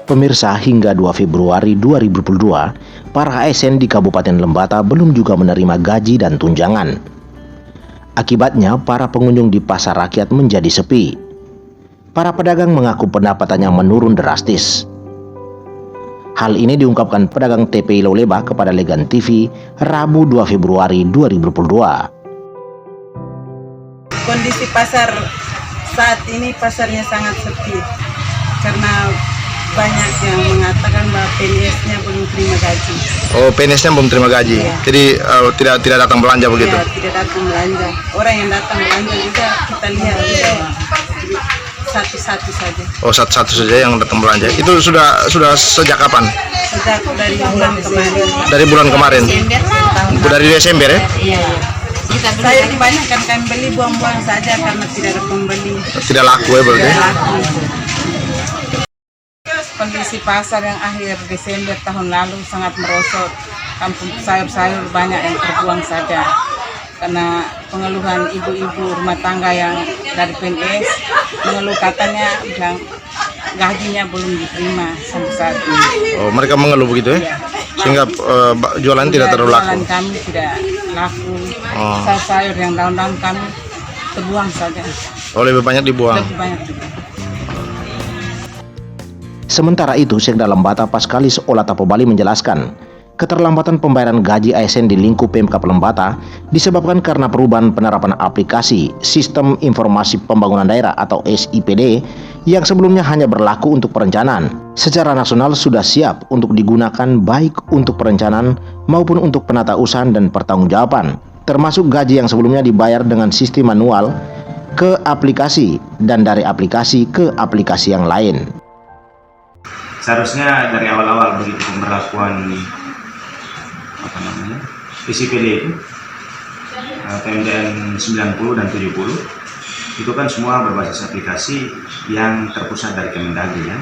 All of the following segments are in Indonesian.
Pemirsa, hingga 2 Februari 2022, para ASN di Kabupaten Lembata belum juga menerima gaji dan tunjangan. Akibatnya, para pengunjung di pasar rakyat menjadi sepi. Para pedagang mengaku pendapatannya menurun drastis. Hal ini diungkapkan pedagang TPI Loleba kepada Legan TV Rabu 2 Februari 2022. Kondisi pasar saat ini pasarnya sangat sepi karena banyak yang mengatakan bahwa PNS-nya belum terima gaji. Oh, PNS-nya belum terima gaji. Iya. Jadi tidak datang belanja begitu. Ya, tidak datang belanja. Orang yang datang belanja juga kita lihat satu-satu saja. Oh, satu-satu saja yang datang belanja. Itu sudah sejak kapan? Sejak dari bulan kemarin. Dari bulan kemarin. Dari Desember ya? Iya. Saya kebanyakan kami beli buang-buang saja karena tidak ada pembeli. Tidak laku ya berarti? Tidak laku. Kondisi pasar yang akhir Desember tahun lalu sangat merosot. Kampung sayur-sayur banyak yang terbuang saja. Karena pengeluhan ibu-ibu rumah tangga yang dari PNS mengeluh katanya bilang gajinya belum diterima sampai saat ini. Oh, mereka mengeluh begitu ya? Iya. Sehingga jualan tidak terlalu laku. Jualan kami tidak laku. Oh. Sayur yang daun-daun kami terbuang saja. Oh, lebih banyak dibuang. Lebih banyak juga. Sementara itu, Sekda Lembata Paskalis Olatapo Bali menjelaskan, keterlambatan pembayaran gaji ASN di lingkup Pemkab Lembata disebabkan karena perubahan penerapan aplikasi Sistem Informasi Pembangunan Daerah atau SIPD yang sebelumnya hanya berlaku untuk perencanaan. Secara nasional sudah siap untuk digunakan baik untuk perencanaan maupun untuk penatausahaan dan pertanggungjawaban, termasuk gaji yang sebelumnya dibayar dengan sistem manual ke aplikasi dan dari aplikasi ke aplikasi yang lain. Seharusnya dari awal-awal begitu pemberlakuan SIPD itu PMDN 90 dan 70 itu kan semua berbasis aplikasi yang terpusat dari Kemendagri ya.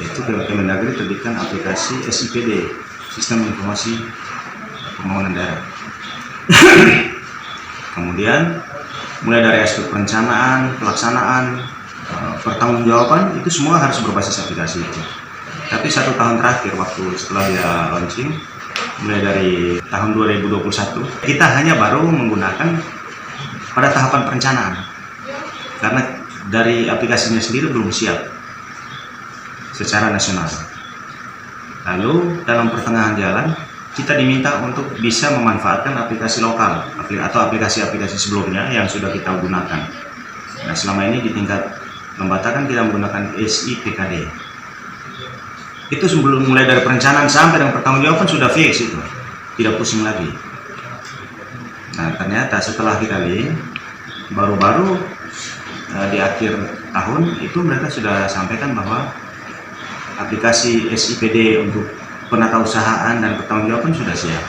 Yaitu Kemendagri terbitkan aplikasi SIPD, Sistem Informasi Pembangunan Daerah. Kemudian mulai dari aspek perencanaan, pelaksanaan, pertanggungjawaban itu semua harus berbasis aplikasi itu. Tapi 1 tahun terakhir waktu setelah dia launching, mulai dari tahun 2021, kita hanya baru menggunakan pada tahapan perencanaan karena dari aplikasinya sendiri belum siap secara nasional. Lalu dalam pertengahan jalan kita diminta untuk bisa memanfaatkan aplikasi lokal atau aplikasi-aplikasi sebelumnya yang sudah kita gunakan. Nah, selama ini di tingkat Lembata kan kita menggunakan SIPKD. Itu sebelum mulai dari perencanaan sampai dengan pertanggungjawaban sudah fix itu, tidak pusing lagi. Nah, ternyata setelah kita lihat baru-baru di akhir tahun itu mereka sudah sampaikan bahwa aplikasi SIPD untuk penatausahaan dan pertanggungjawaban sudah siap.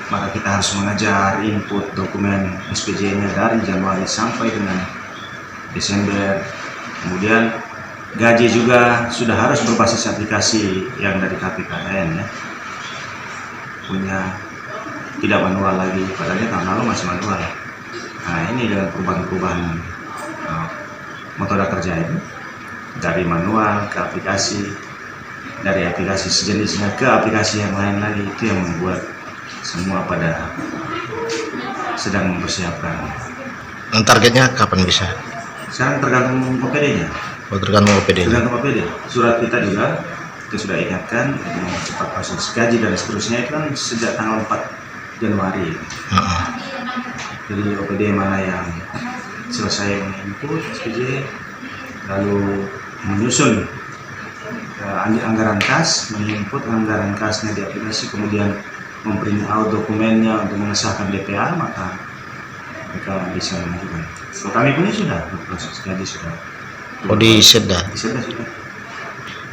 Maka kita harus mengajar input dokumen SPJ-nya dari Januari sampai dengan Desember. Kemudian gaji juga sudah harus berbasis aplikasi yang dari KPKN ya. Punya tidak manual lagi, padahal tahun lalu masih manual. Nah, ini dengan perubahan-perubahan metode kerja ini dari manual ke aplikasi, dari aplikasi sejenisnya ke aplikasi yang lain lagi, itu yang membuat semua pada sedang mempersiapkan. Dan targetnya kapan bisa? Sekarang tergantung OPD-nya. Oh, tergantung OPD. Tergantung OPD. Surat kita juga kita sudah ingatkan untuk mempercepat proses gaji dan seterusnya itu kan sejak tanggal 4 Januari. Jadi OPD mana yang selesai menginput SPJ, lalu menyusun anggaran kas, menginput anggaran kasnya di aplikasi, kemudian memprint out dokumennya untuk mengesahkan DPA, maka mereka bisa mengajukan. So, kami punya sudah proses gaji sudah. Oh, di Seda. Di Seda sudah.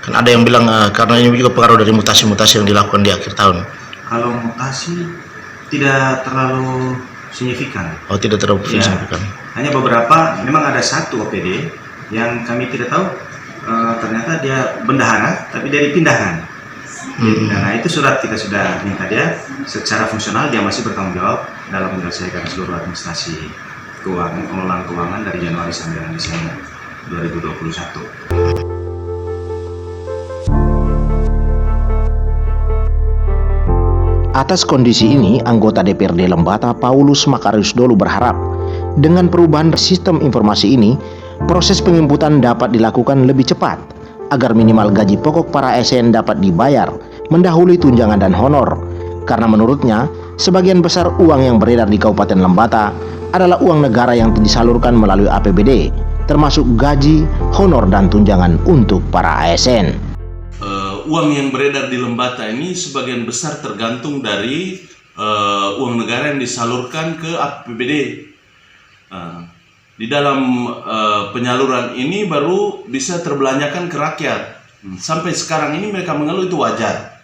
Kan ada yang bilang karena ini juga pengaruh dari mutasi-mutasi yang dilakukan di akhir tahun. Kalau mutasi tidak terlalu signifikan. Oh, tidak terlalu signifikan. Hanya beberapa, memang ada satu OPD yang kami tidak tahu ternyata dia bendahara, tapi dia dipindahkan. Nah, itu surat kita sudah minta dia secara fungsional dia masih bertanggung jawab dalam menyelesaikan seluruh administrasi keuangan, pengelolaan keuangan dari Januari sampai dengan Desember 2021. Atas kondisi ini, anggota DPRD Lembata Paulus Makarius Dolu berharap dengan perubahan sistem informasi ini, proses penginputan dapat dilakukan lebih cepat agar minimal gaji pokok para ASN dapat dibayar mendahului tunjangan dan honor. Karena menurutnya, sebagian besar uang yang beredar di Kabupaten Lembata adalah uang negara yang disalurkan melalui APBD, termasuk gaji, honor, dan tunjangan untuk para ASN. Uang yang beredar di Lembata ini sebagian besar tergantung dari uang negara yang disalurkan ke APBD. Di dalam penyaluran ini baru bisa terbelanjakan ke rakyat. Sampai sekarang ini mereka mengeluh itu wajar.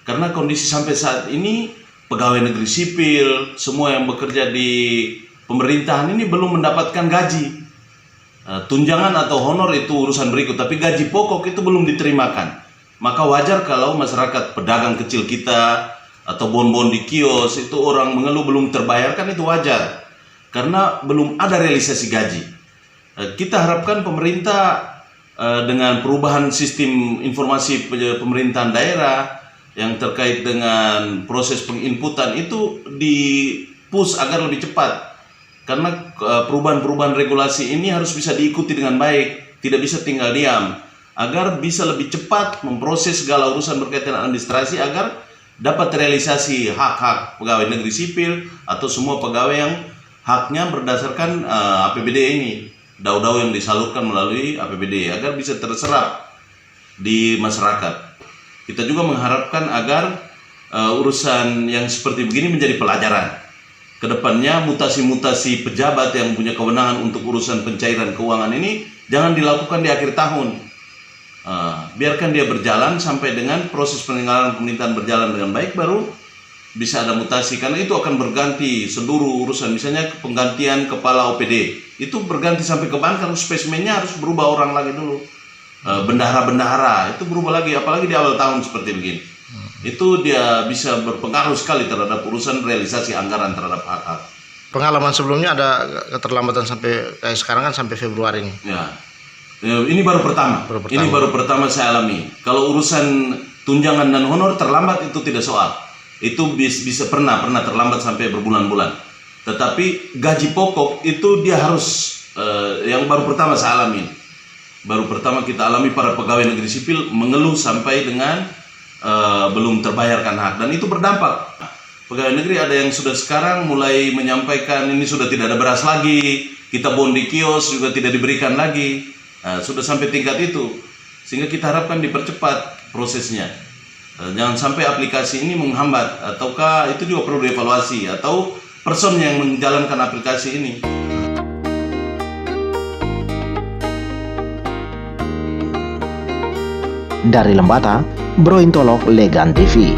Karena kondisi sampai saat ini pegawai negeri sipil, semua yang bekerja di pemerintahan ini belum mendapatkan gaji. Tunjangan atau honor itu urusan berikut, tapi gaji pokok itu belum diterimakan. Maka wajar kalau masyarakat pedagang kecil kita atau bon-bon di kios itu orang mengeluh belum terbayarkan, itu wajar. Karena belum ada realisasi gaji. Kita harapkan pemerintah dengan perubahan sistem informasi pemerintahan daerah yang terkait dengan proses penginputan itu di-push agar lebih cepat. Karena perubahan-perubahan regulasi ini harus bisa diikuti dengan baik, tidak bisa tinggal diam, agar bisa lebih cepat memproses segala urusan berkaitan administrasi agar dapat realisasi hak-hak pegawai negeri sipil atau semua pegawai yang haknya berdasarkan APBD ini, dau-dau yang disalurkan melalui APBD, agar bisa terserap di masyarakat. Kita juga mengharapkan agar urusan yang seperti begini menjadi pelajaran. Kedepannya mutasi-mutasi pejabat yang punya kewenangan untuk urusan pencairan keuangan ini jangan dilakukan di akhir tahun. Biarkan dia berjalan sampai dengan proses peninggalan pemerintahan berjalan dengan baik, baru bisa ada mutasi. Karena itu akan berganti seluruh urusan. Misalnya penggantian kepala OPD itu berganti sampai ke ban, karena spesimennya harus berubah orang lagi dulu. Bendahara-bendahara itu berubah lagi, apalagi di awal tahun seperti begini. Itu dia bisa berpengaruh sekali terhadap urusan realisasi anggaran terhadap hak-hak. Pengalaman sebelumnya ada keterlambatan sampai kayak sekarang kan sampai Februari ini. Ya. Ini baru pertama. Ini baru pertama saya alami. Kalau urusan tunjangan dan honor terlambat itu tidak soal. Itu bisa pernah terlambat sampai berbulan-bulan. Tetapi gaji pokok itu dia harus yang baru pertama saya alami. Baru pertama kita alami para pegawai negeri sipil mengeluh sampai dengan belum terbayarkan hak, dan itu berdampak. Pegawai negeri ada yang sudah sekarang mulai menyampaikan ini sudah tidak ada beras lagi, kita bon di kios juga tidak diberikan lagi. Sudah sampai tingkat itu, sehingga kita harapkan dipercepat prosesnya. Jangan sampai aplikasi ini menghambat, ataukah itu juga perlu dievaluasi, atau person yang menjalankan aplikasi ini. Dari Lembata, Bro Intolok, Legan TV.